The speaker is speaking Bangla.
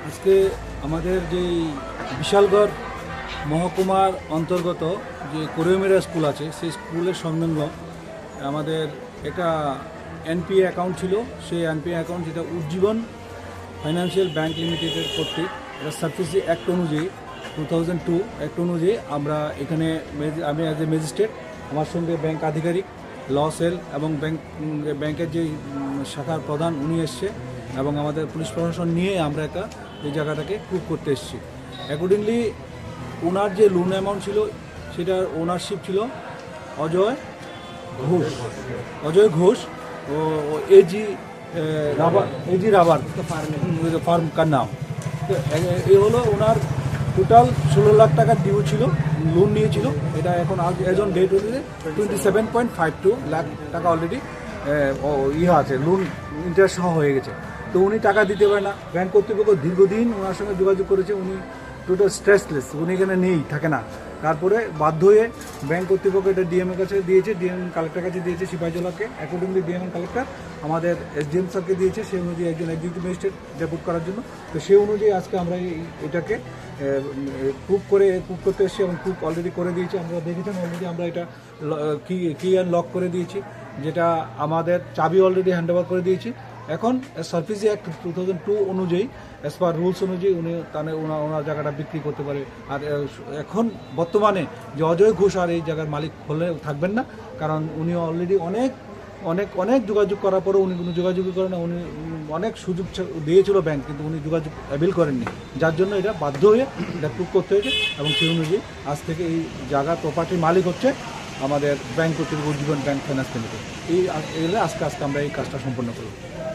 আজকে আমাদের যে বিশালগড় মহকুমার অন্তর্গত যে কোরিয়ামেরা স্কুল আছে সেই স্কুলের সংলগ্ন আমাদের একটা এনপিএ অ্যাকাউন্ট ছিল। সেই এনপিএ অ্যাকাউন্ট যেটা উজ্জীবন ফাইন্যান্সিয়াল ব্যাংক লিমিটেডের কর্তৃক এটা সাবসিডি অ্যাক্ট অনুযায়ী 2002 অ্যাক্ট অনুযায়ী আমরা এখানে আমি অ্যাজ এ ম্যাজিস্ট্রেট, আমার সঙ্গে ব্যাংক আধিকারিক, ল সেল এবং ব্যাংকের যে শাখার প্রধান উনি এসছে এবং আমাদের পুলিশ প্রশাসন নিয়ে আমরা এই জায়গাটাকে প্রুভ করতে এসেছি। অ্যাকর্ডিংলি ওনার যে লোন অ্যামাউন্ট ছিল সেটার ওনারশিপ ছিল অজয় ঘোষ ও এজি রাবার ফার্ম কার নাম। তো এই হলো ওনার টোটাল 16 লাখ টাকার ডিউ ছিল, লোন নিয়েছিল। এটা এখন এজ অন ডেট অনুযায়ী 27.52 লাখ টাকা অলরেডি আছে, লোন ইন্টারেস্ট সহ হয়ে গেছে। তো উনি টাকা দিতে পারে না। ব্যাংক কর্তৃপক্ষ দীর্ঘদিন ওনার সঙ্গে যোগাযোগ করেছে, উনি টোটাল স্ট্রেসলেস, উনি এখানে থাকে না। তারপরে বাধ্য হয়ে ব্যাংক কর্তৃপক্ষ এটা ডিএমের কাছে দিয়েছে, ডিএম কালেক্টর কাছে দিয়েছে সিপাহীজলাকে। অ্যাকর্ডিংলি ডিএম কালেক্টর আমাদের এসডিএম স্যারকে দিয়েছে, সেই অনুযায়ী একজন এক্সিকিউটিভ ম্যাজিস্ট্রেট ডেপুট করার জন্য। তো সেই অনুযায়ী আজকে আমরা এটাকে প্রুভ করতে এসেছি এবং প্রুভ অলরেডি করে দিয়েছি। আমরা দেখেছেন অলরেডি আমরা এটা কি অ্যান্ড লক করে দিয়েছি, যেটা আমাদের চাবি অলরেডি হ্যান্ড ওভার করে দিয়েছি। এখন সার্ভিস অ্যাক্ট 2002 অনুযায়ী অ্যাজ পার রুলস অনুযায়ী উনি তাহলে ওনার জায়গাটা বিক্রি করতে পারে। আর এখন বর্তমানে যে অজয় ঘোষ আর এই জায়গার মালিক হলে থাকবেন না, কারণ উনি অলরেডি অনেক যোগাযোগ করার পরেও উনি কোনো যোগাযোগই করেন না। উনি অনেক সুযোগ দিয়েছিল ব্যাংক, কিন্তু উনি যোগাযোগ অ্যাভিল করেননি, যার জন্য এটা বাধ্য হয়ে এটা প্রুভ করতে হয়েছে। এবং সেই অনুযায়ী আজ থেকে এই জায়গার প্রপার্টির মালিক হচ্ছে আমাদের ব্যাংক কর্তৃপক্ষ উজ্জীবন ব্যাংক ফাইন্যান্স লিমিটেড। আজকে আমরা এই কাজটা সম্পন্ন করব।